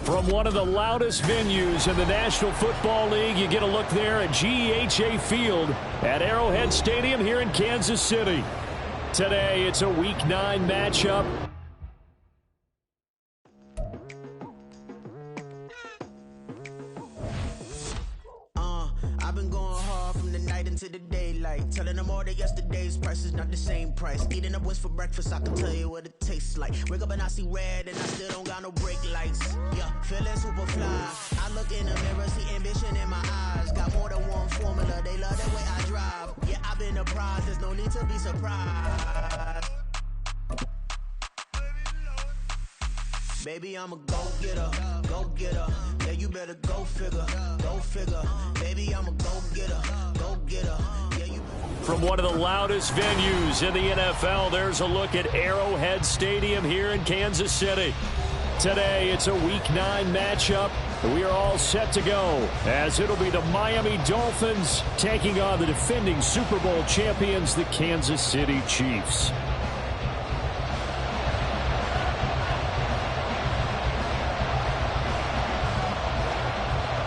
From one of the loudest venues in the National Football League, you get a look there at GEHA Field at Arrowhead Stadium here in Kansas City. Today, it's a Week 9 matchup. I've been going hard from the night into the daylight, telling them all that yesterday's price is not the same price. Eating up wings for breakfast, I can tell you what it tastes like. Wake up and I see red and I still don't got no brake lights. Yeah, feeling super fly. I look in the mirror, see ambition in my eyes. Got more than one formula, they love the way I drive. Yeah, I've been a prize, there's no need to be surprised. Baby, I'm a go-getter, go-getter. Yeah, you better go figure, go figure. Baby, I'm a go-getter, go-getter. Yeah, you. From one of the loudest venues in the NFL, there's a look at Arrowhead Stadium here in Kansas City. Today, it's a Week 9 matchup. We are all set to go, as it'll be the Miami Dolphins taking on the defending Super Bowl champions, the Kansas City Chiefs.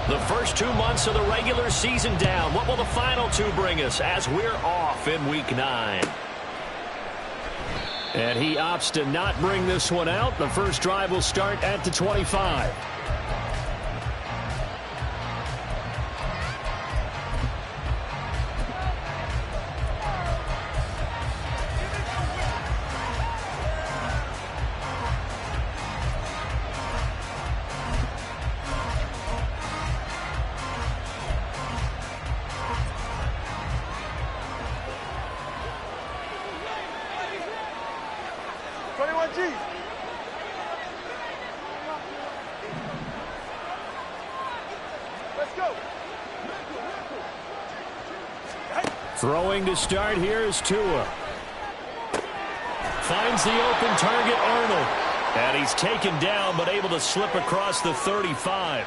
The first 2 months of the regular season down. What will the final 2 bring us as we're off in Week 9? And he opts to not bring this one out. The first drive will start at the 25. Throwing to start here is Tua. Finds the open target, Arnold. And he's taken down, but able to slip across the 35.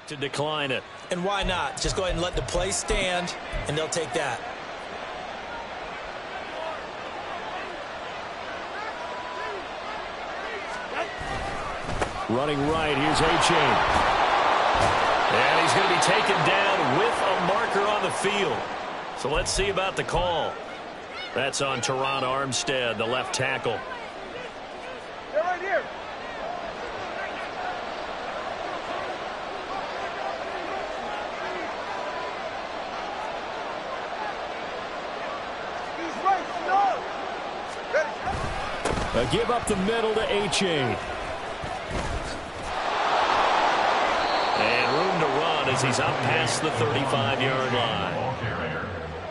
To decline it. And why not? Just go ahead and let the play stand, and they'll take that. Running right, here's A-Chain. And he's going to be taken down with a marker on the field. So let's see about the call. That's on Teron Armstead, the left tackle. They're right here. A give up the middle to A-Chain. And room to run as he's up past the 35-yard line.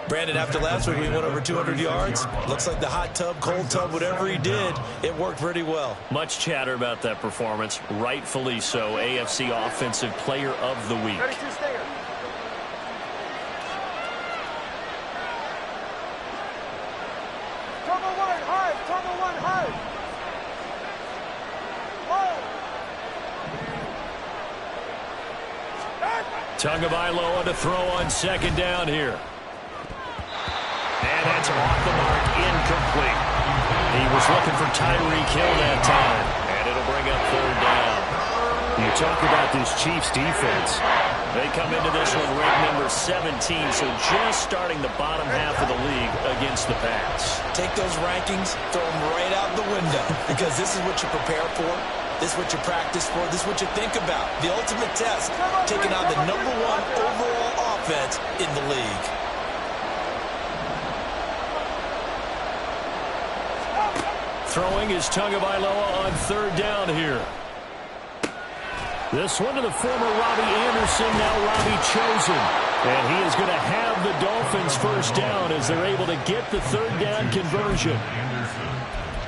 Brandon, after last week we went over 200 yards. Looks like the hot tub, cold tub, whatever he did, it worked pretty well. Much chatter about that performance. Rightfully so. AFC Offensive Player of the Week. Tagovailoa to throw on second down here. And that's off the mark, incomplete. He was looking for Tyreek Hill that time. And it'll bring up third down. You talk about this Chiefs defense. They come into this one ranked number 17, so just starting the bottom half of the league against the pass. Take those rankings, throw them right out the window, because this is what you prepare for. This is what you practice for. This is what you think about. The ultimate test, taking on the #1 overall offense in the league. Throwing is Tagovailoa on third down here. This one to the former Robbie Anderson, now Robbie Chosen. And he is going to have the Dolphins first down as they're able to get the third down conversion.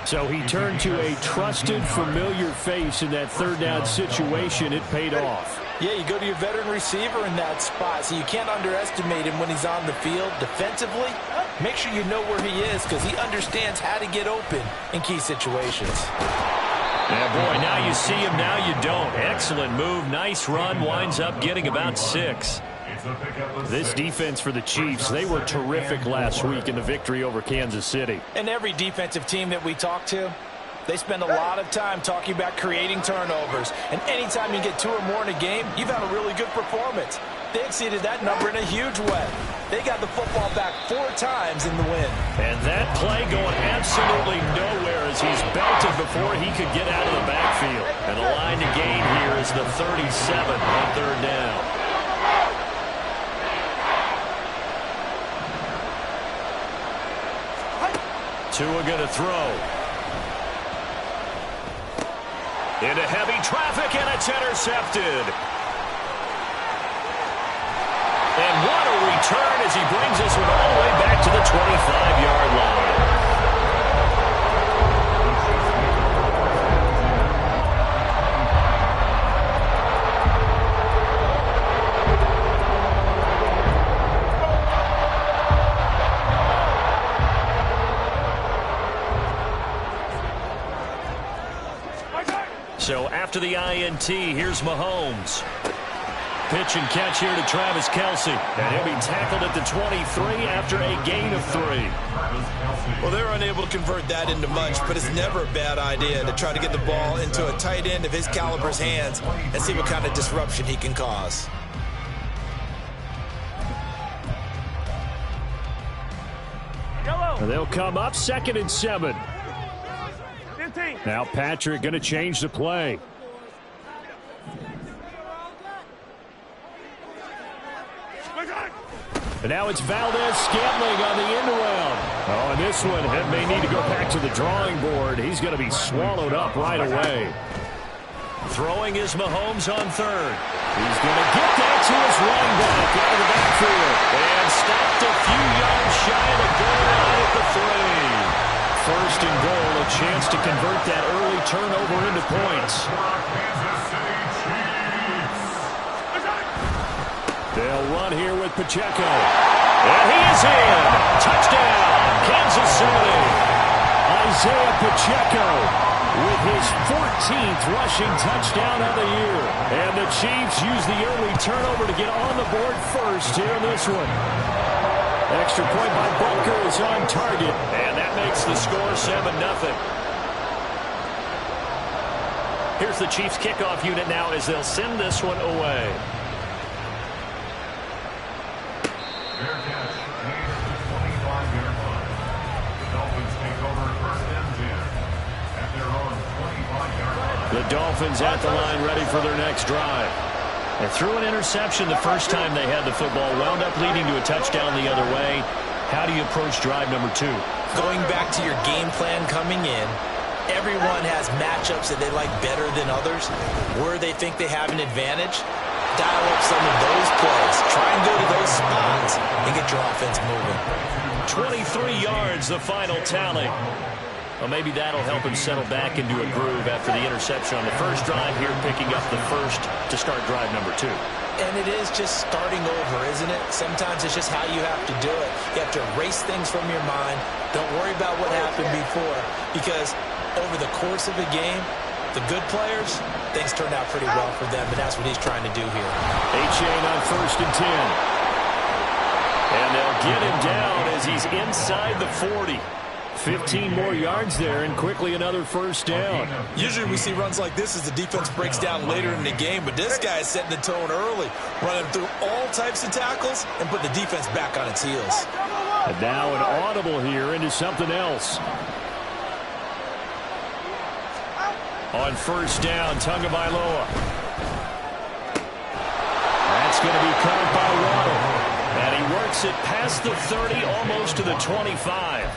So he turned to a trusted, familiar face in that third down situation. It paid off. Yeah, you go to your veteran receiver in that spot, so you can't underestimate him when he's on the field. Defensively, make sure you know where he is because he understands how to get open in key situations. Yeah, boy, now you see him, now you don't. Excellent move, nice run, winds up getting about 6. This defense for the Chiefs, they were terrific last week in the victory over Kansas City. And every defensive team that we talk to, they spend a lot of time talking about creating turnovers. And anytime you get 2 or more in a game, you've had a really good performance. They exceeded that number in a huge way. They got the football back 4 times in the win. And that play going absolutely nowhere as he's belted before he could get out of the backfield. And the line to gain here is the 37 on third down. Tua going to throw. Into heavy traffic, and it's intercepted. And what a return as he brings this one all the way back to the 25-yard line. So after the INT, here's Mahomes. Pitch and catch here to Travis Kelce. And he'll be tackled at the 23 after a gain of 3. Well, they're unable to convert that into much, but it's never a bad idea to try to get the ball into a tight end of his caliber's hands and see what kind of disruption he can cause. And they'll come up 2nd and 7. Now Patrick going to change the play. And now it's Valdez-Scantling on the end around. Oh, and this one may need to go back to the drawing board. He's going to be swallowed up right away. Throwing is Mahomes on 3rd. He's going to get that to his running back out of the backfield. And stopped a few yards shy of the goal line at the 3. 1st and goal, a chance to convert that early turnover into points. They'll run here with Pacheco. And he is in. Touchdown, Kansas City. Isaiah Pacheco with his 14th rushing touchdown of the year. And the Chiefs use the early turnover to get on the board first here in this one. Extra point by Butker is on target, and that makes the score 7-0. Here's the Chiefs kickoff unit now as they'll send this one away. Fair catch, made at the 25-yard line. The Dolphins take over 1st and 10 at their own 25-yard line. The Dolphins at the line ready for their next drive. They threw an interception the first time they had the football, wound up leading to a touchdown the other way. How do you approach drive number 2? Going back to your game plan coming in, everyone has matchups that they like better than others. Where they think they have an advantage, dial up some of those plays. Try and go to those spots and get your offense moving. 23 yards, the final tally. Well, maybe that'll help him settle back into a groove after the interception on the first drive here, picking up the first to start drive number 2. And it is just starting over, isn't it? Sometimes it's just how you have to do it. You have to erase things from your mind. Don't worry about what happened before, because over the course of a game, the good players, things turn out pretty well for them, and that's what he's trying to do here. A-Chain on 1st and 10. And they'll get him down as he's inside the 40. 15 more yards there, and quickly another first down. Usually we see runs like this as the defense breaks down later in the game, but this guy is setting the tone early, running through all types of tackles and put the defense back on its heels. And now an audible here into something else. On first down, Tagovailoa. That's going to be caught by Waddle. And he works it past the 30, almost to the 25.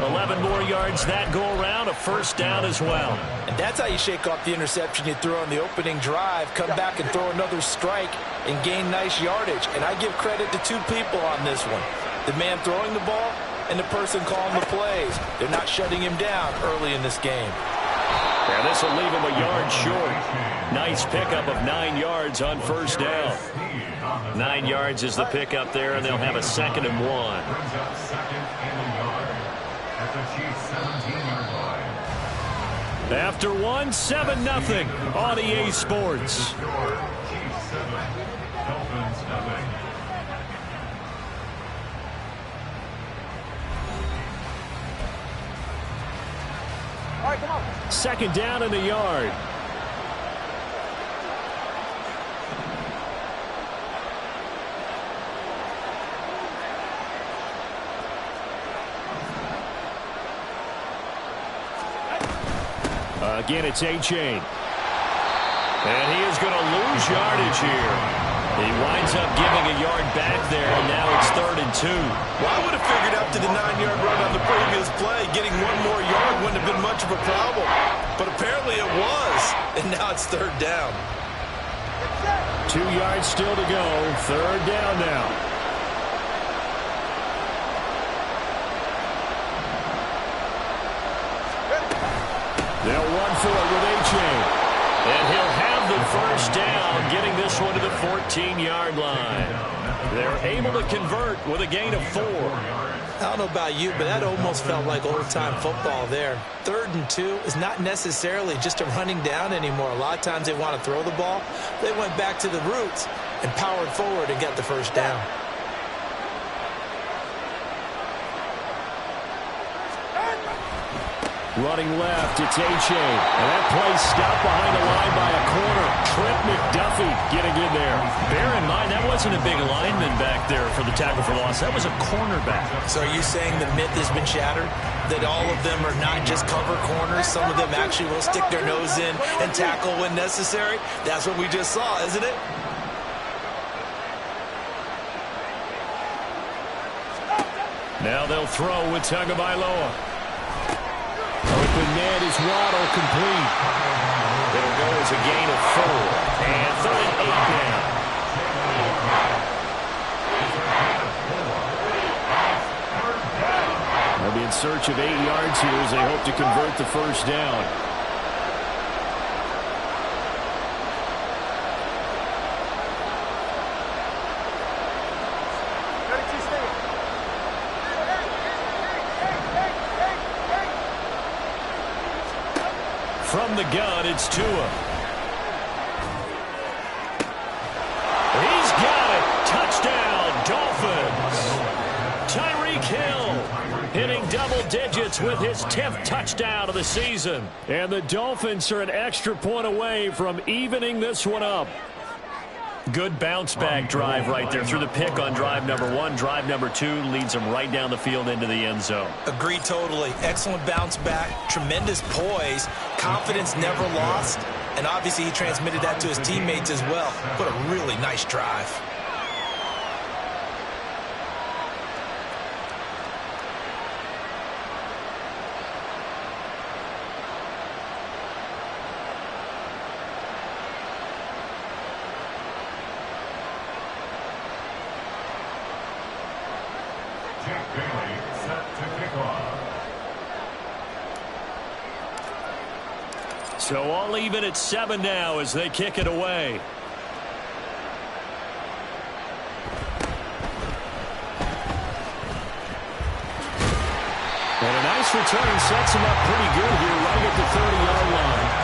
11 more yards that go around, a first down as well. And that's how you shake off the interception you threw on the opening drive, come back and throw another strike and gain nice yardage. And I give credit to 2 people on this one. The man throwing the ball and the person calling the plays. They're not shutting him down early in this game. And this will leave him a yard short. Nice pickup of 9 yards on first down. 9 yards is the pickup there, and they'll have a 2nd and 1. Brings up 2nd and a yard at the Chiefs' 17-yard line. After 1, 7-0 on EA Sports. Chiefs 7, Dolphins nothing. All right, come on. 2nd down in the yard. Again, it's A-Chain. And he is going to lose yardage here. He winds up giving a yard back there, and now it's 3rd and 2. Well, I would have figured after the 9-yard run on the previous play, getting 1 more yard wouldn't have been much of a problem. But apparently it was, and now it's 3rd down. 2 yards still to go. 3rd down now. They'll run for it with A-Chain. And he'll have the first down, getting this one to the 14-yard line. They're able to convert with a gain of 4. I don't know about you, but that almost felt like old-time football there. 3rd and 2 is not necessarily just a running down anymore. A lot of times they want to throw the ball. They went back to the roots and powered forward and got the first down. Running left, it's A-Chain. And that play stopped behind the line by a corner. Trent McDuffie getting in there. Bear in mind, that wasn't a big lineman back there for the tackle for loss. That was a cornerback. So are you saying the myth has been shattered? That all of them are not just cover corners? Some of them actually will stick their nose in and tackle when necessary? That's what we just saw, isn't it? Now they'll throw with Tagovailoa. Open man is Waddle, complete. It'll go as a gain of 4. And 3rd and 8 down. They'll be in search of 8 yards here as they hope to convert the first down. From the gun, it's Tua. He's got it. Touchdown, Dolphins. Tyreek Hill hitting double digits with his 10th touchdown of the season. And the Dolphins are an extra point away from evening this one up. Good bounce-back drive right there through the pick on drive number 1. Drive number 2 leads them right down the field into the end zone. Agreed totally. Excellent bounce back, tremendous poise, confidence never lost, and obviously he transmitted that to his teammates as well. What a really nice drive. So all even at 7 now as they kick it away. And a nice return sets him up pretty good here right at the 30-yard line.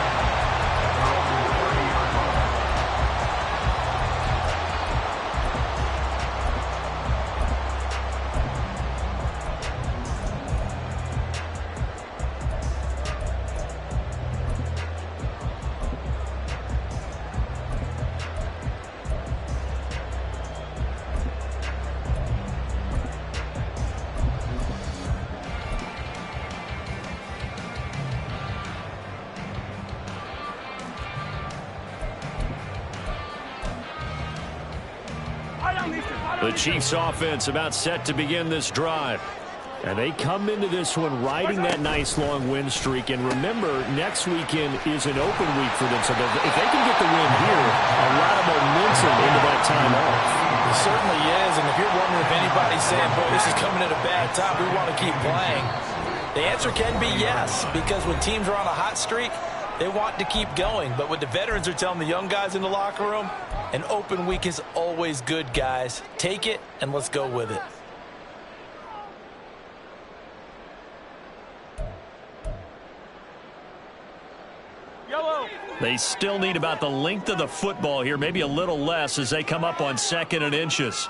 The Chiefs offense about set to begin this drive. And they come into this one riding that nice long win streak. And remember, next weekend is an open week for them. So if they can get the win here, a lot of momentum into that time off. It certainly is. And if you're wondering if anybody's saying, boy, this is coming at a bad time, we want to keep playing, the answer can be yes. Because when teams are on a hot streak, they want to keep going. But what the veterans are telling the young guys in the locker room, an open week is always good, guys. Take it, and let's go with it. They still need about the length of the football here, maybe a little less as they come up on 2nd and inches.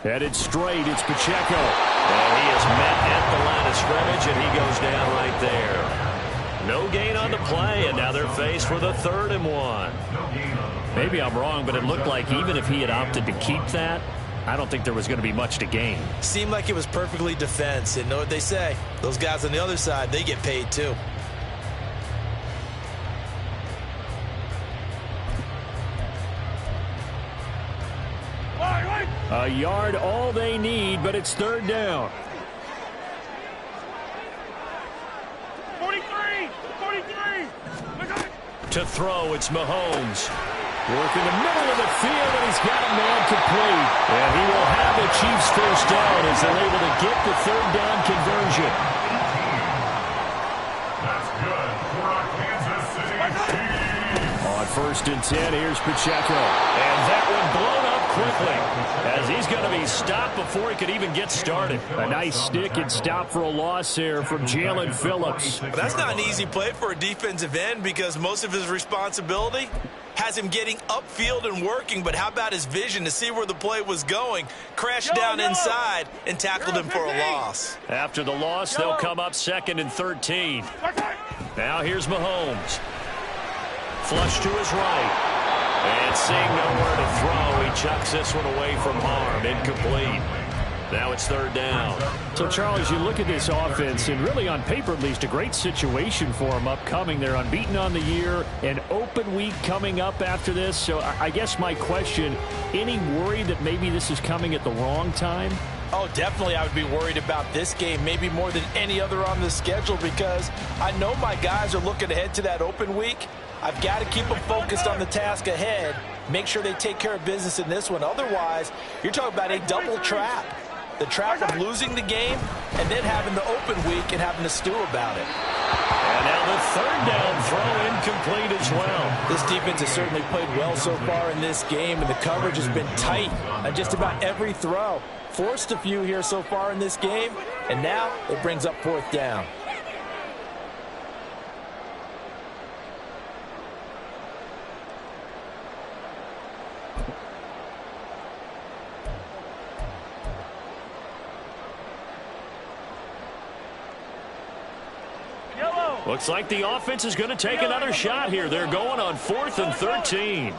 Headed straight, it's Pacheco. And he is met at the line of scrimmage, and he goes down right there. No gain on the play, and now they're faced with a 3rd and 1. Maybe I'm wrong, but it looked like even if he had opted to keep that, I don't think there was going to be much to gain. Seemed like it was perfectly defense. And know what they say? Those guys on the other side, they get paid too. A yard all they need, but it's 3rd down. 43! To throw, it's Mahomes. Working the middle of the field, and he's got a man complete. And he will have the Chiefs first down as they're able to get the 3rd down conversion. That's good for our Kansas City Chiefs. On 1st and 10, here's Pacheco. And that one blown up quickly as he's going to be stopped before he could even get started. A nice stick and stop for a loss there from Jalen Phillips. But that's not an easy play for a defensive end because most of his responsibility has him getting upfield and working. But how about his vision to see where the play was going? Crashed down inside and tackled him for a loss. After the loss, they'll come up 2nd and 13. Now here's Mahomes. Flush to his right. And seeing nowhere to throw, he chucks this one away from harm. Incomplete. Now it's 3rd down. So, Charles, you look at this offense, and really on paper at least, a great situation for them upcoming. They're unbeaten on the year, an open week coming up after this. So I guess my question, any worry that maybe this is coming at the wrong time? Oh, definitely I would be worried about this game, maybe more than any other on the schedule, because I know my guys are looking ahead to that open week. I've got to keep them focused on the task ahead, make sure they take care of business in this one. Otherwise, you're talking about a double trap. The trap of losing the game and then having the open week and having to stew about it. And now the 3rd down throw incomplete as well. This defense has certainly played well so far in this game, and the coverage has been tight on just about every throw. Forced a few here so far in this game, and now it brings up 4th down. Looks like the offense is going to take another shot here. They're going on 4th and 13.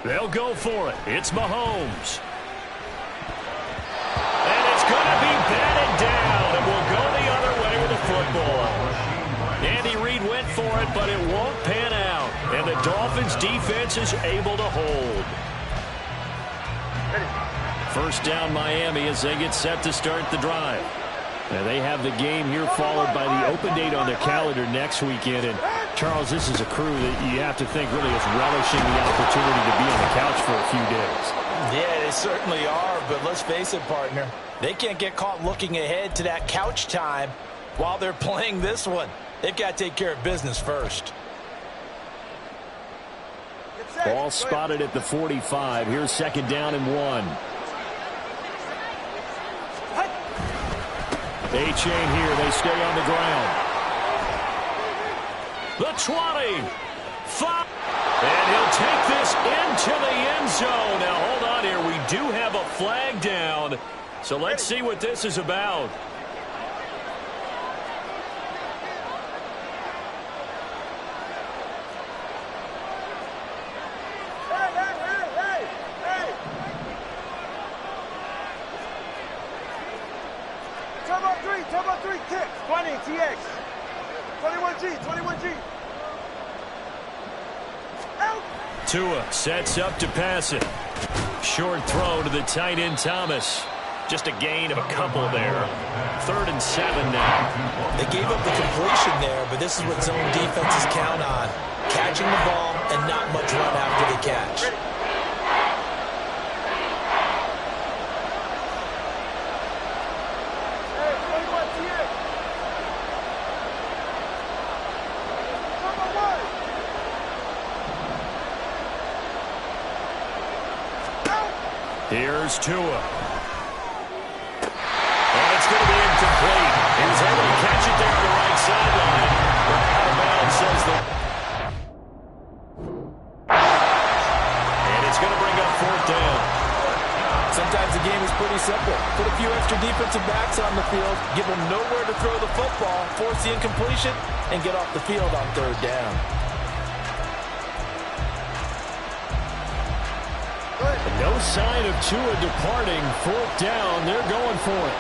They'll go for it. It's Mahomes. And it's going to be batted down, and we'll go the other way with the football. Andy Reid went for it, but it won't pan out. And the Dolphins' defense is able to hold. 1st down Miami as they get set to start the drive. And they have the game here followed by the open date on their calendar next weekend. And, Charles, this is a crew that you have to think really is relishing the opportunity to be on the couch for a few days. Yeah, they certainly are, but let's face it, partner. They can't get caught looking ahead to that couch time while they're playing this one. They've got to take care of business first. Ball spotted at the 45. Here's 2nd down and 1. A-chain here. They stay on the ground. The 20. 5. And he'll take this into the end zone. Now, hold on here. We do have a flag down. So let's see what this is about. Turbo 3, kick. Running, TX. 21G, 21G. Out. Tua sets up to pass it. Short throw to the tight end Thomas. Just a gain of a couple there. 3rd and 7 now. They gave up the completion there, but this is what zone defenses count on. Catching the ball and not much run after the catch. Here's Tua. And it's going to be incomplete. He was able to catch it there on the right sideline. But out of bounds, says the... And it's going to bring up 4th down. Sometimes the game is pretty simple. Put a few extra defensive backs on the field, give them nowhere to throw the football, force the incompletion, and get off the field on 3rd down. No sign of Tua departing. 4th down. They're going for it.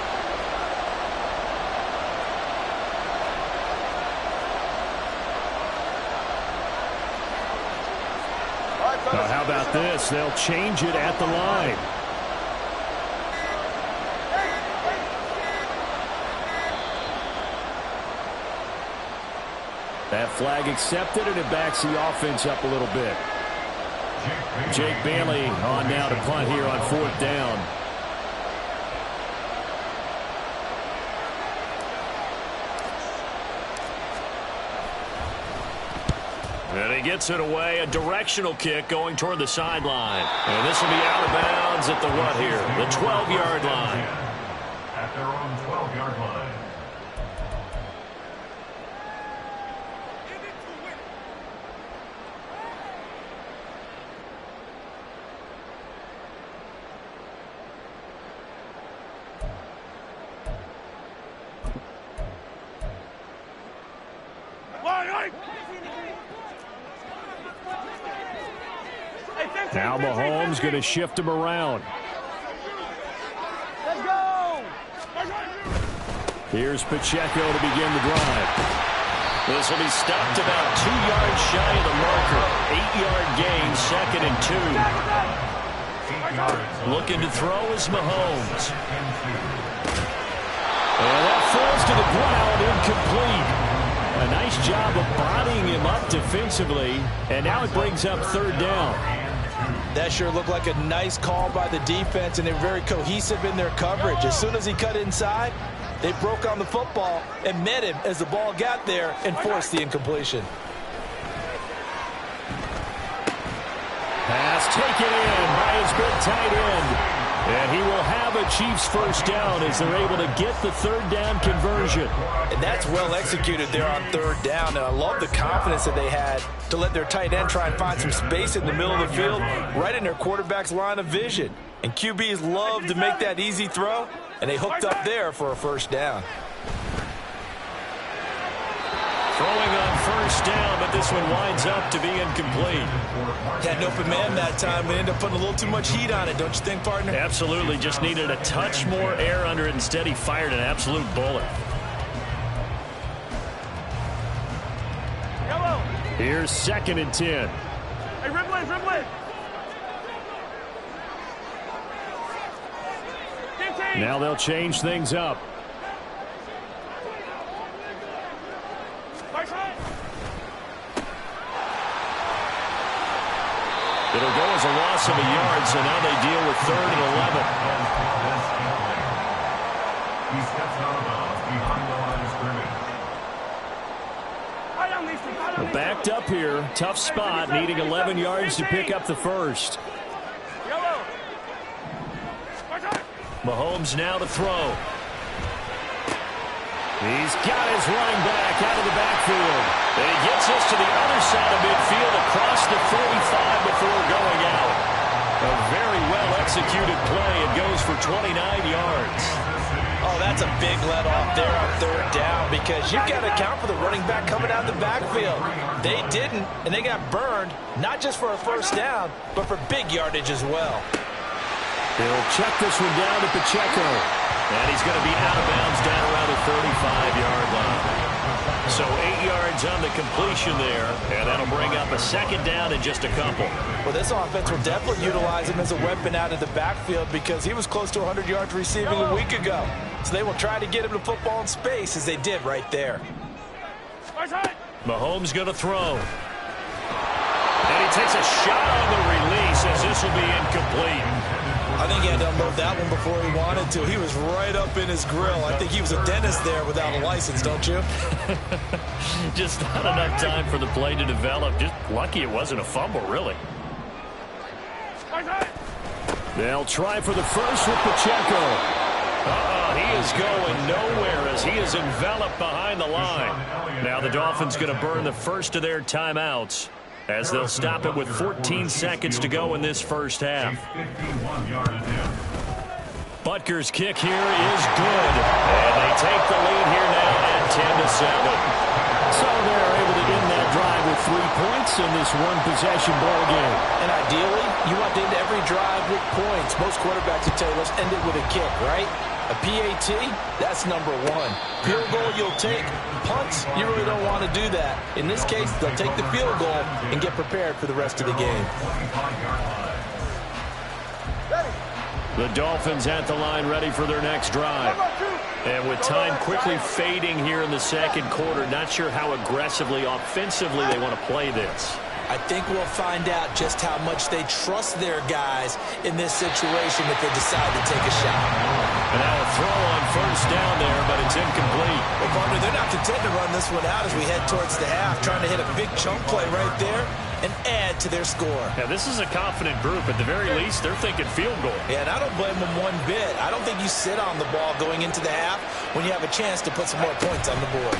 Now, how about this? They'll change it at the line. That flag accepted, and it backs the offense up a little bit. Jake Bailey on now to punt here on 4th down. And he gets it away. A directional kick going toward the sideline. And this will be out of bounds at the what here? The 12-yard line. At their own 12-yard line. Now Mahomes going to shift him around. Let's go. Here's Pacheco to begin the drive. This will be stopped about 2 yards shy of the marker. 8-yard gain, 2nd and 2. Looking to throw is Mahomes. And that falls to the ground, incomplete. A nice job of bodying him up defensively, and now it brings up 3rd down. That sure looked like a nice call by the defense, and they're very cohesive in their coverage. As soon as he cut inside, they broke on the football and met him as the ball got there and forced the incompletion. Pass taken in by his good tight end. And he will have a Chiefs 1st down as they're able to get the 3rd down conversion. And that's well executed there on 3rd down. And I love the confidence that they had to let their tight end try and find some space in the middle of the field, right in their quarterback's line of vision. And QBs love to make that easy throw, and they hooked up there for a 1st down. Throwing on 1st down, but this one winds up to be incomplete. Had an open man that time. We ended up putting a little too much heat on it, don't you think, partner? Absolutely. Just needed a touch more air under it. Instead, he fired an absolute bullet. Yellow. Here's 2nd and 10. Hey, Ripley, Ripley. 15. Now they'll change things up. It'll go as a loss of a yard, so now they deal with 3rd and 11. He steps out of bounds behind the line of scrimmage. Backed up here, tough spot, needing 11 yards to pick up the 1st. Mahomes now to throw. He's got his running back out of the backfield. And he gets us to the other side of midfield across the 45 before going out. A very well-executed play. It goes for 29 yards. Oh, that's a big let off there on 3rd down because you've got to account for the running back coming out of the backfield. They didn't, and they got burned, not just for a 1st down, but for big yardage as well. They'll check this one down to Pacheco. And he's going to be out of bounds down around the 35-yard line. So 8 yards on the completion there, and that'll bring up a second down in just a couple. Well, this offense will definitely utilize him as a weapon out of the backfield because he was close to 100 yards receiving a week ago. So they will try to get him the football in space as they did right there. Mahomes going to throw. And he takes a shot on the release as this will be incomplete. I think he had to unload that one before he wanted to. He was right up in his grill. I think he was a dentist there without a license, don't you? Just not enough time for the play to develop. Just lucky it wasn't a fumble, really. They'll try for the first with Pacheco. He is going nowhere as he is enveloped behind the line. Now the Dolphins going to burn the first of their timeouts, as they'll stop it with 14 seconds to go in this first half. Butker's kick here is good. And they take the lead here now at 10-7. So they're able to end that drive with 3 points in this one-possession ball game. And ideally, you want to end every drive with points. Most quarterbacks would tell you, let's end it with a kick, right? A PAT, that's number one. Field goal you'll take. Punts, you really don't want to do that. In this case, they'll take the field goal and get prepared for the rest of the game. The Dolphins at the line ready for their next drive. And with time quickly fading here in the second quarter, not sure how aggressively, offensively they want to play this. I think we'll find out just how much they trust their guys in this situation if they decide to take a shot. And now a throw on first down there, but it's incomplete. Well, partner, they're not content to run this one out as we head towards the half, trying to hit a big chunk play right there and add to their score. Yeah, this is a confident group. At the very least, they're thinking field goal. Yeah, and I don't blame them one bit. I don't think you sit on the ball going into the half when you have a chance to put some more points on the board.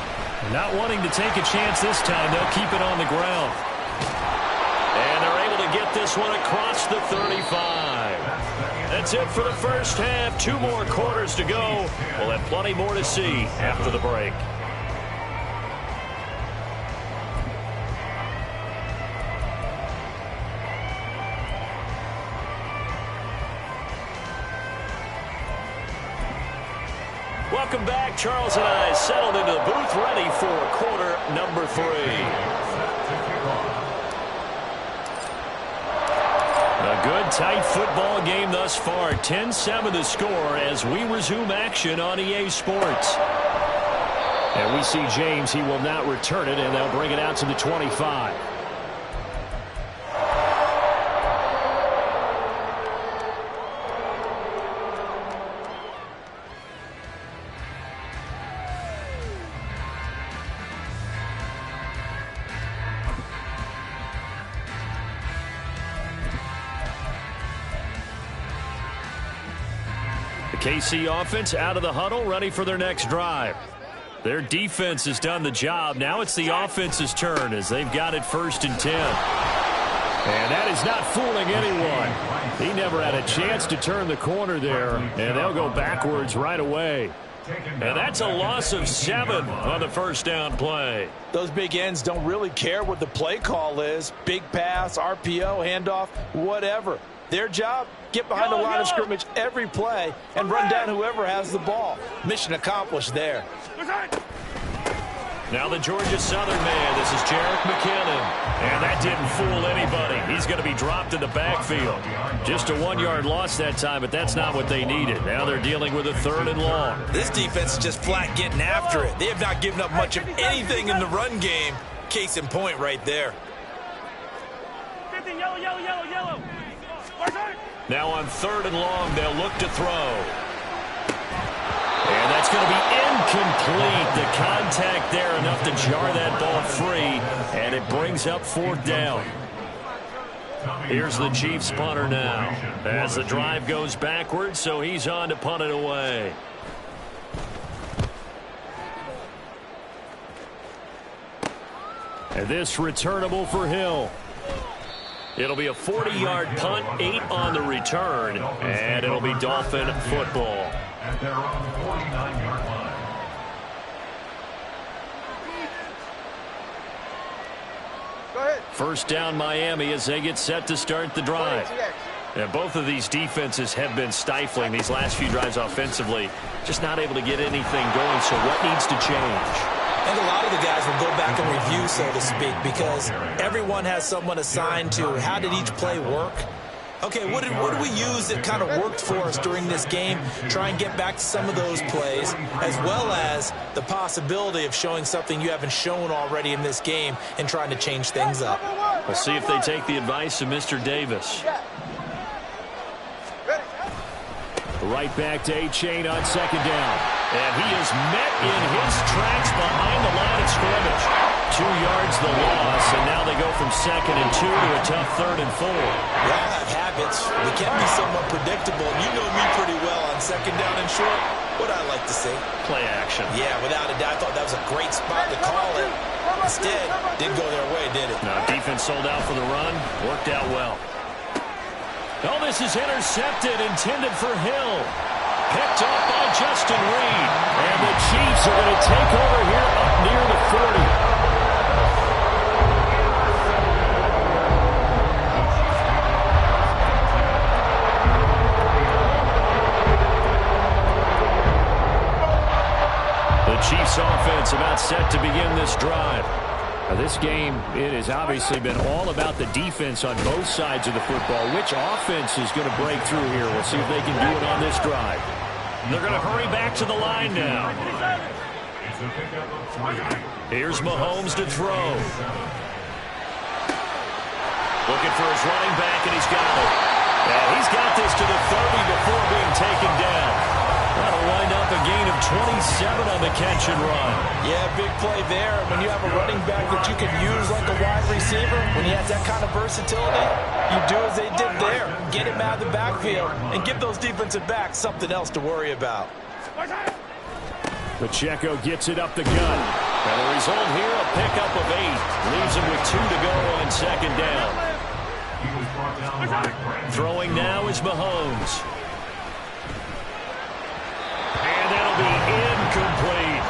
Not wanting to take a chance this time, they'll keep it on the ground. And they're able to get this one across the 35. That's it for the first half. 2 more quarters to go. We'll have plenty more to see after the break. Welcome back. Charles and I settled into the booth ready for quarter number 3. A good, tight football game thus far. 10-7 the score as we resume action on EA Sports. And we see James. He will not return it, and they'll bring it out to the 25. KC offense out of the huddle, ready for their next drive. Their defense has done the job. Now it's the offense's turn as they've got it 1st and 10. And that is not fooling anyone. He never had a chance to turn the corner there, and they'll go backwards right away. And that's a loss of 7 on the first down play. Those big ends don't really care what the play call is. Big pass, RPO, handoff, whatever. Their job, get behind the line of scrimmage every play and run down whoever has the ball. Mission accomplished there. Now the Georgia Southern man. This is Jerick McKinnon. And that didn't fool anybody. He's going to be dropped in the backfield. Just a 1-yard loss that time, but that's not what they needed. Now they're dealing with a 3rd and long. This defense is just flat getting after it. They have not given up much of anything in the run game. Case in point right there. 50, yellow, yellow, yellow, yellow. Now on 3rd and long, they'll look to throw. And that's going to be incomplete. The contact there enough to jar that ball free, and it brings up 4th down. Here's the Chiefs punter now as the drive goes backwards, so he's on to punt it away. And this returnable for Hill. It'll be a 40-yard punt, 8 on the return, and it'll be Dolphin football. At their own 49-yard line. Go ahead. First down Miami as they get set to start the drive. Yeah, both of these defenses have been stifling these last few drives offensively. Just not able to get anything going, so what needs to change? And a lot of the guys will go back and review, so to speak, because everyone has someone assigned to how did each play work. Okay, what did we use that kind of worked for us during this game? Try and get back to some of those plays, as well as the possibility of showing something you haven't shown already in this game and trying to change things up. We'll see if they take the advice of Mr. Davis. Right back to A-Chain on second down. And he is met in his tracks behind the line of scrimmage. 2 yards the loss, and now they go from 2nd and 2 to a tough 3rd and 4. We all have habits. They can be somewhat predictable. You know me pretty well on 2nd down and short. What I like to say? Play action. Yeah, without a doubt. I thought that was a great spot to call it. Instead, didn't go their way, did it? No, defense sold out for the run. Worked out well. Oh, this is intercepted, intended for Hill. Picked up by Justin Reed. And the Chiefs are going to take over here up near the 40. The Chiefs offense about set to begin this drive. Now, this game, it has obviously been all about the defense on both sides of the football. Which offense is going to break through here? We'll see if they can do it on this drive. They're going to hurry back to the line now. Here's Mahomes to throw. Looking for his running back, and he's got it. And he's got this to the 30 before being taken down. That'll wind up a gain of 27 on the catch and run. Yeah, big play there. When you have a running back that you can use like a wide receiver, when he has that kind of versatility, you do as they did there. Get him out of the backfield and give those defensive backs something else to worry about. Pacheco gets it up the gut. And the result here, a pickup of 8. Leaves him with 2 to go on 2nd down. Throwing now is Mahomes. And that'll be incomplete.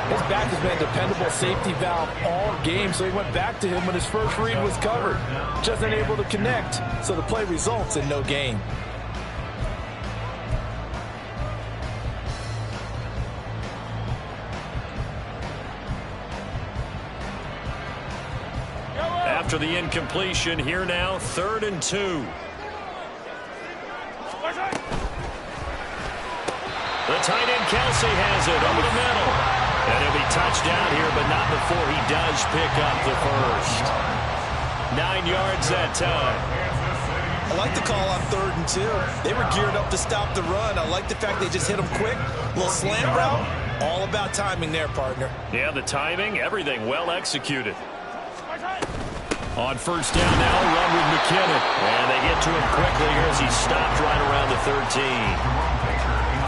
His back has been a dependable safety valve all game, so he went back to him when his first read was covered. Just unable to connect, so the play results in no gain. After the incompletion, here now, 3rd and 2. The tight end Kelsey has it over the middle. And he'll be touchdown here, but not before he does pick up the first. 9 yards that time. I like the call on 3rd and 2. They were geared up to stop the run. I like the fact they just hit him quick. Little slant route. All about timing there, partner. Yeah, the timing, everything well executed. On 1st down now, run with McKinnon. And they get to him quickly here as he stopped right around the 13.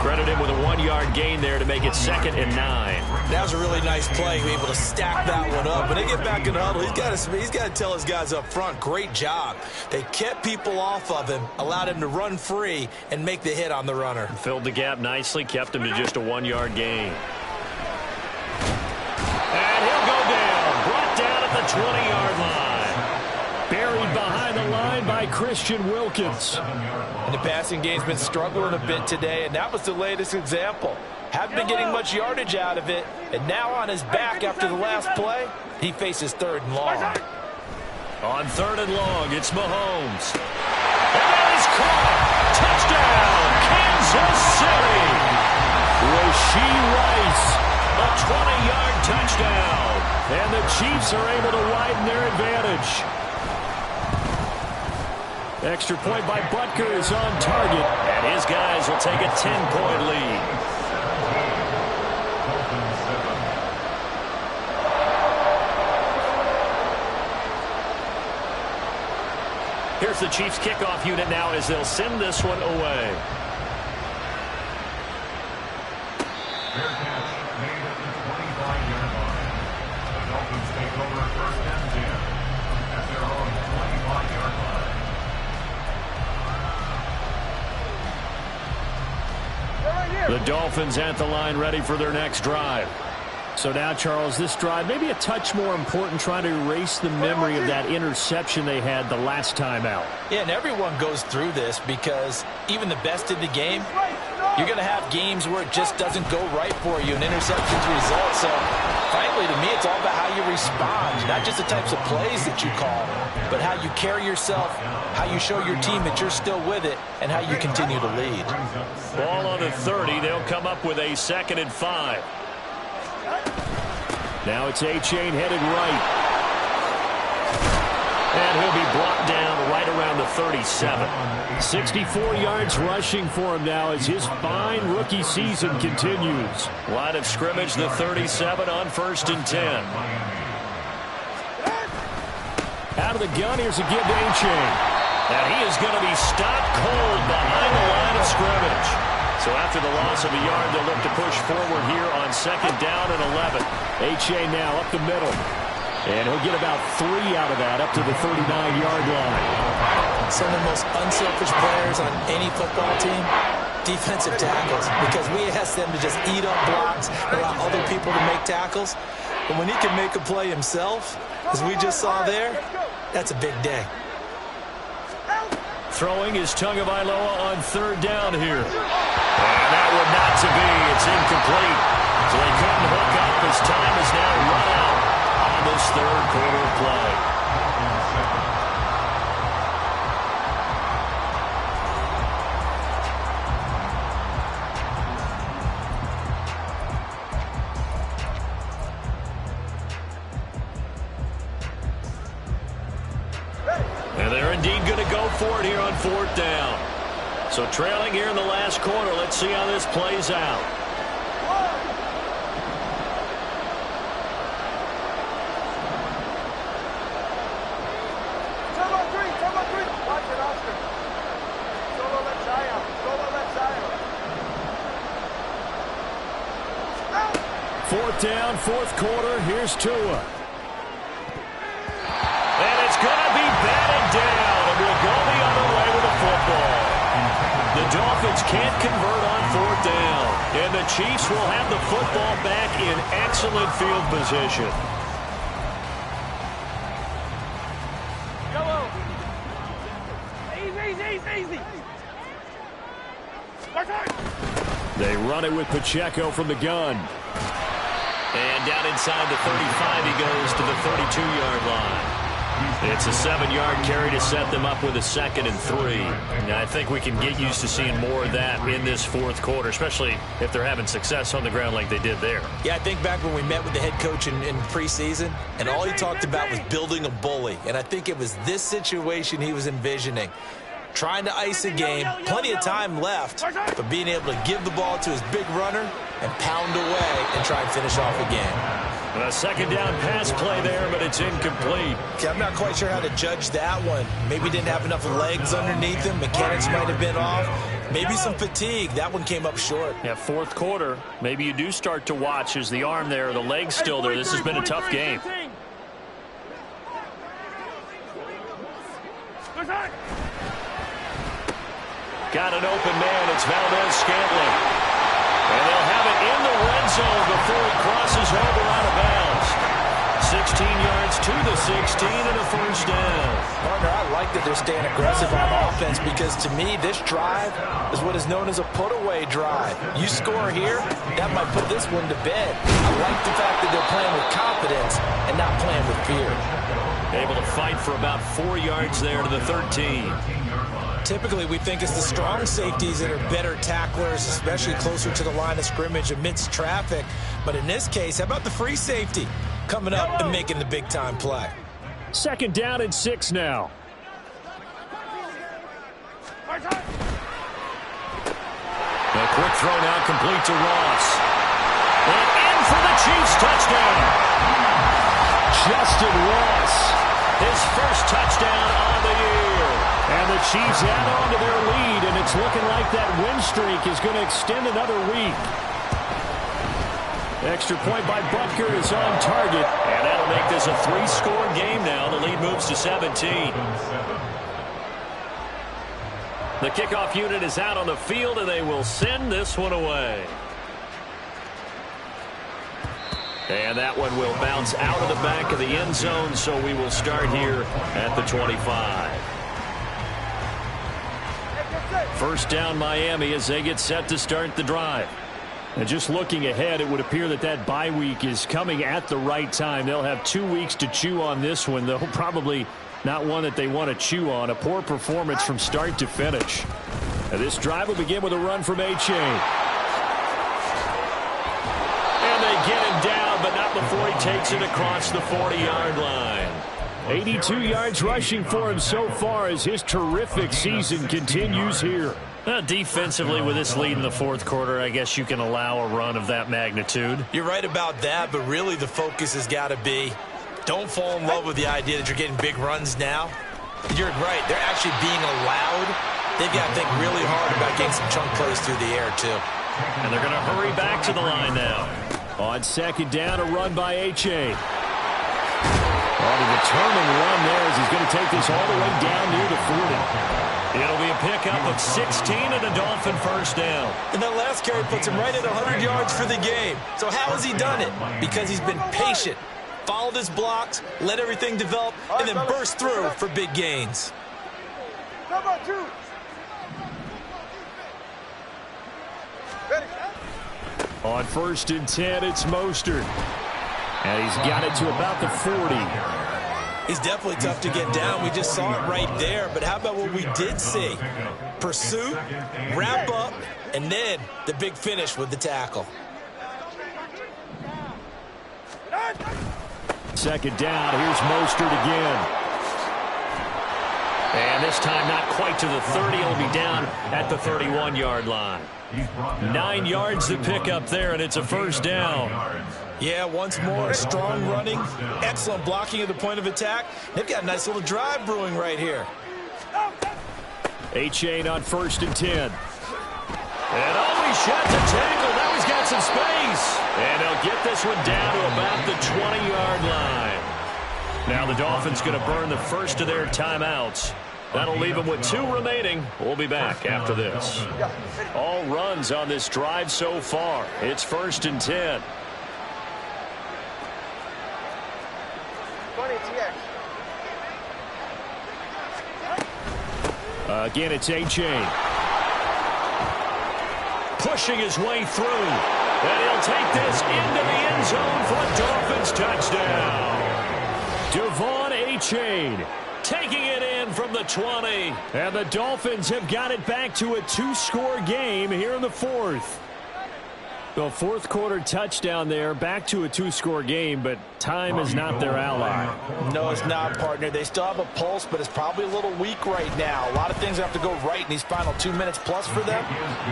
Credit him with a 1-yard gain there to make it 2nd and 9. That was a really nice play, able to stack that one up. When they get back in the huddle, he's got to tell his guys up front, great job. They kept people off of him, allowed him to run free and make the hit on the runner. Filled the gap nicely, kept him to just a 1-yard gain. And he'll go down, brought down at the 20-yard line. Buried behind the line by Christian Wilkins. And the passing game's been struggling a bit today, and that was the latest example. Haven't been getting much yardage out of it, and now on his back after the last play, he faces 3rd and long. On 3rd and long, it's Mahomes. And that is caught. Touchdown, Kansas City. Rashee Rice, a 20-yard touchdown. And the Chiefs are able to widen their advantage. Extra point by Butker is on target, and his guys will take a 10-point lead. Here's the Chiefs kickoff unit now as they'll send this one away. Fair catch made at the 25-yard line. The Dolphins take over 1st and 10 at their own 25-yard line. The Dolphins at the line ready for their next drive. So now, Charles, this drive maybe a touch more important, trying to erase the memory of that interception they had the last time out. Yeah, and everyone goes through this because even the best in the game, you're going to have games where it just doesn't go right for you and interceptions result. So, frankly, to me, it's all about how you respond, not just the types of plays that you call, but how you carry yourself, how you show your team that you're still with it, and how you continue to lead. Ball on the 30. They'll come up with a 2nd and 5. Now it's A-Chain headed right. And he'll be brought down right around the 37. 64 yards rushing for him now as his fine rookie season continues. Line of scrimmage, the 37 on 1st and 10. Out of the gun, here's a give to A-Chain. And he is going to be stopped cold behind the line of scrimmage. So after the loss of a yard, they'll look to push forward here on 2nd down and 11. A-Chain now up the middle. And he'll get about 3 out of that up to the 39-yard line. Some of the most unselfish players on any football team, defensive tackles, because we ask them to just eat up blocks and allow other people to make tackles. But when he can make a play himself, as we just saw there, that's a big day. Throwing is Tagovailoa on 3rd down here. And that would not to be. It's incomplete. So they couldn't hook up as time is now run out on this 3rd quarter play. And they're indeed going to go for it here on 4th down. So trailing here in the last quarter. Let's see how this plays out. Fourth down, 4th quarter. Here's Tua. And it's going to be batted down, and we'll go the other way with the football. The Dolphins can't convert on 4th down, and the Chiefs will have the football back in excellent field position. Yellow. Easy. They run it with Pacheco from the gun. And down inside the 35, he goes to the 32-yard line. It's a 7-yard carry to set them up with a 2nd and 3. Now, I think we can get used to seeing more of that in this 4th quarter, especially if they're having success on the ground like they did there. Yeah, I think back when we met with the head coach in preseason, and all he talked about was building a bully. And I think it was this situation he was envisioning. Trying to ice a game, plenty of time left, but being able to give the ball to his big runner and pound away and try and finish off a game. A 2nd down pass play there, but it's incomplete. Okay, I'm not quite sure how to judge that one. Maybe didn't have enough legs underneath him. Mechanics might have been off. Maybe some fatigue. That one came up short. Yeah, 4th quarter. Maybe you do start to watch as the arm there, the leg's still there. This has been a tough game. Got an open man. It's Valdez-Scantling. And they'll have it in the red zone before it crosses over out of bounds. 16 yards to the 16 and a 1st down. Partner, I like that they're staying aggressive on offense because to me, this drive is what is known as a put-away drive. You score here, that might put this one to bed. I like the fact that they're playing with confidence and not playing with fear. Able to fight for about 4 yards there to the 13. Typically, we think it's the strong safeties that are better tacklers, especially closer to the line of scrimmage amidst traffic. But in this case, how about the free safety coming up and making the big-time play? 2nd down and 6 now. A quick throw now complete to Ross. And in for the Chiefs touchdown. Justin Ross, his first touchdown on the year. And the Chiefs add on to their lead, and it's looking like that win streak is going to extend another week. Extra point by Butker is on target, and that'll make this a 3-score game now. The lead moves to 17. The kickoff unit is out on the field, and they will send this one away. And that one will bounce out of the back of the end zone, so we will start here at the 25. First down Miami as they get set to start the drive. And just looking ahead, it would appear that that bye week is coming at the right time. They'll have 2 weeks to chew on this one, though probably not one that they want to chew on. A poor performance from start to finish. And this drive will begin with a run from A-Chain. And they get him down, but not before he takes it across the 40-yard line. 82 yards rushing for him so far as his terrific season continues here. Defensively, with this lead in the fourth quarter, I guess you can allow a run of that magnitude. You're right about that, but really the focus has got to be don't fall in love with the idea that you're getting big runs now. You're right. They're actually being allowed. They've got to think really hard about getting some chunk plays through the air, too. And they're going to hurry back to the line now. On second down, a run by A-Chain. A determined run there as he's going to take this all the way down near the 40. It'll be a pickup of 16 and a Dolphin first down. And that last carry puts him right at 100 yards for the game. So how has he done it? Because he's been patient, followed his blocks, let everything develop, and then burst through for big gains. On first and 10, it's Mostert. And he's got it to about the 40. He's definitely tough to get down. We just saw it right there. But how about what we did see? Pursuit, wrap up, and then the big finish with the tackle. Second down, here's Mostert again. And this time not quite to the 30. He'll be down at the 31-yard line. 9 yards to pick up there, and it's a first down. Yeah, once more, strong running, excellent blocking at the point of attack. They've got a nice little drive brewing right here. A-Chain on first and 10. And always shot to tackle. Now he's got some space. And he'll get this one down to about the 20-yard line. Now the Dolphins going to burn the first of their timeouts. That'll leave them with 2 remaining. We'll be back after this. All runs on this drive so far. It's first and 10. Again, it's A-Chain. Pushing his way through. And he'll take this into the end zone for a Dolphins touchdown. Devon A-Chain taking it in from the 20. And the Dolphins have got it back to a 2-score game here in the fourth. The fourth quarter touchdown there, back to a 2-score game, but time is not their ally. No, it's not, partner. They still have a pulse, but it's probably a little weak right now. A lot of things have to go right in these final 2 minutes plus for them.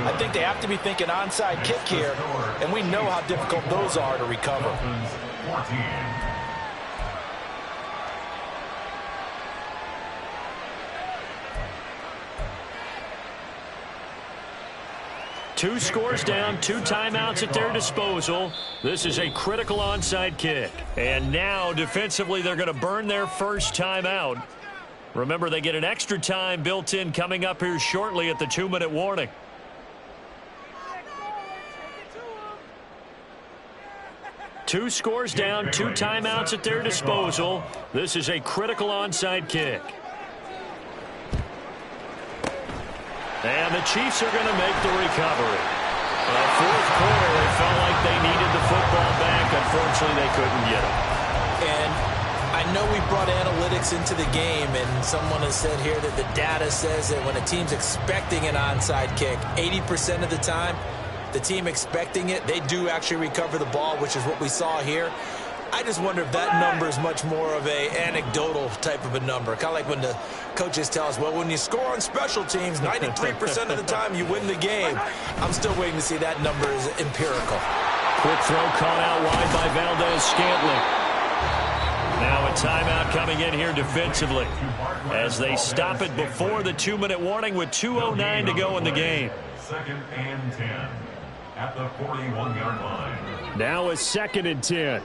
I think they have to be thinking onside kick here, and we know how difficult those are to recover. 2 scores down, 2 timeouts at their disposal. This is a critical onside kick. And now, defensively, they're going to burn their first timeout. Remember, they get an extra time built in coming up here shortly at the 2-minute warning. Two scores down, 2 timeouts at their disposal. This is a critical onside kick. And the Chiefs are going to make the recovery. Fourth quarter, they felt like they needed the football back. Unfortunately, they couldn't get it. And I know we brought analytics into the game, and someone has said here that the data says that when a team's expecting an onside kick, 80% of the time, the team expecting it, they do actually recover the ball, which is what we saw here. I just wonder if that number is much more of a anecdotal type of a number. Kind of like when the coaches tell us, well, when you score on special teams, 93% of the time you win the game. I'm still waiting to see that number is empirical. Quick throw caught out wide by Valdez-Scantling. Now a timeout coming in here defensively as they stop it before the 2-minute warning with 2:09 to go in the game. Second and 10 at the 41-yard line. Now a second and 10.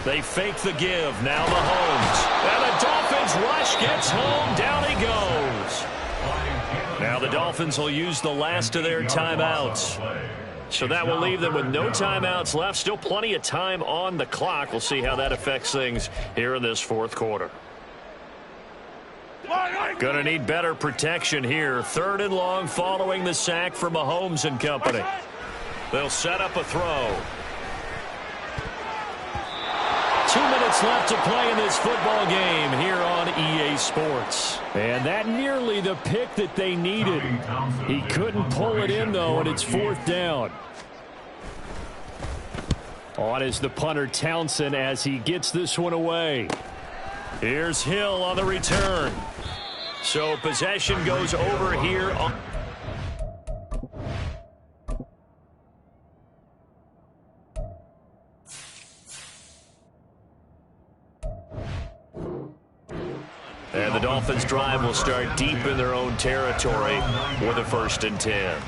They fake the give. Now Mahomes. And the Dolphins rush gets home. Down he goes. Now the Dolphins will use the last of their timeouts. So that will leave them with no timeouts left. Still plenty of time on the clock. We'll see how that affects things here in this fourth quarter. Going to need better protection here. 3rd and long following the sack from Mahomes and company. They'll set up a throw. 2 minutes left to play in this football game here on EA Sports. And that nearly the pick that they needed. He couldn't pull it in, though, and it's 4th down. On is the punter Townsend as he gets this one away. Here's Hill on the return. So possession goes over here. And the Dolphins drive will start deep in their own territory with a 1st and 10.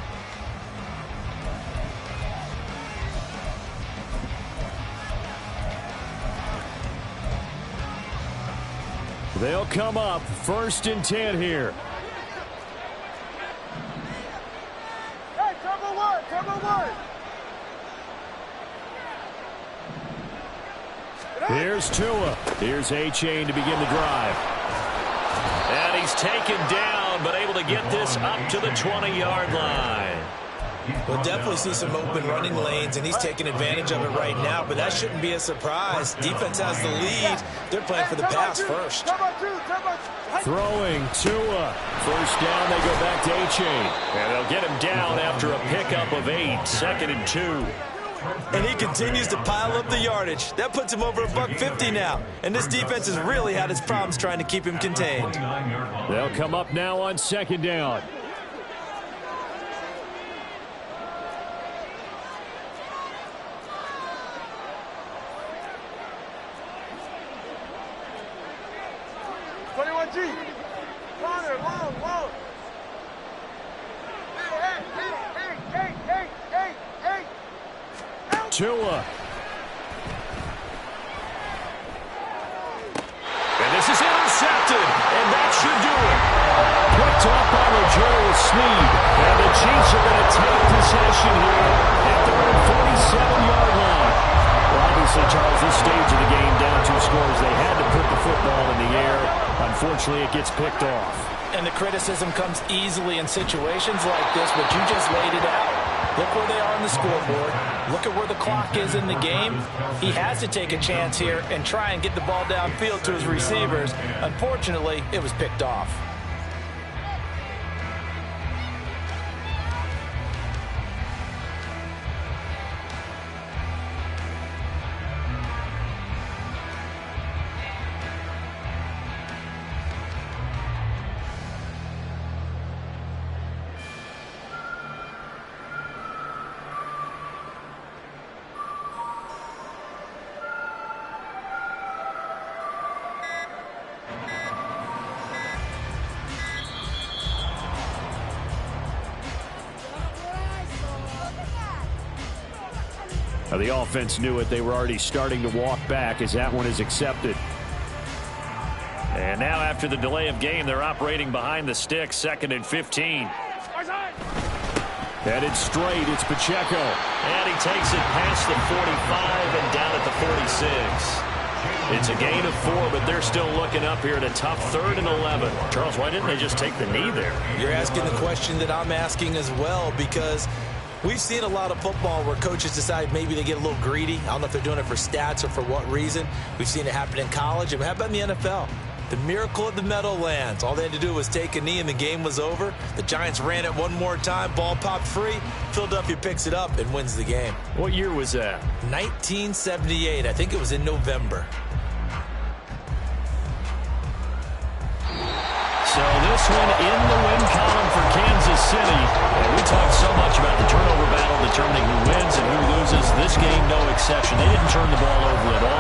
They'll come up 1st and 10 here. Hey, cover one, cover one. Here's Tua. Here's A-Chain to begin the drive. And he's taken down, but able to get this up to the 20-yard line. We'll definitely see some open running lanes, and he's taking advantage of it right now, but that shouldn't be a surprise. Defense has the lead. They're playing for the pass first. Throwing Tua. 1st down, they go back to A-Chain. And they'll get him down after a pickup of 8. 2nd and 2. And he continues to pile up the yardage. That puts him over $150 now. And this defense has really had its problems trying to keep him contained. They'll come up now on 2nd down. Tua. And this is intercepted, and that should do it. Picked up by Joel Snead, and the Chiefs are going to take possession here at their own 47-yard line. Well, obviously, Charles, this stage of the game, down 2 scores, they had to put the football in the air. Unfortunately, it gets picked off. And the criticism comes easily in situations like this, but you just laid it out. Look where they are on the scoreboard. Look at where the clock is in the game. He has to take a chance here and try and get the ball downfield to his receivers. Unfortunately, it was picked off. Now, the offense knew it. They were already starting to walk back as that one is accepted. And now after the delay of game, they're operating behind the sticks, 2nd and 15. Headed straight, it's Pacheco. And he takes it past the 45 and down at the 46. It's a gain of 4, but they're still looking up here at a tough 3rd and 11. Charles, why didn't they just take the knee there? You're asking the question that I'm asking as well, because we've seen a lot of football where coaches decide maybe they get a little greedy. I don't know if they're doing it for stats or for what reason. We've seen it happen in college. And how about in the NFL? The miracle of the Meadowlands. All they had to do was take a knee and the game was over. The Giants ran it one more time. Ball popped free. Philadelphia picks it up and wins the game. What year was that? 1978. I think it was in November. So this one in the win column for Kansas City. And we talked so much about the turnover battle determining who wins and who loses. This game, no exception. They didn't turn the ball over at all.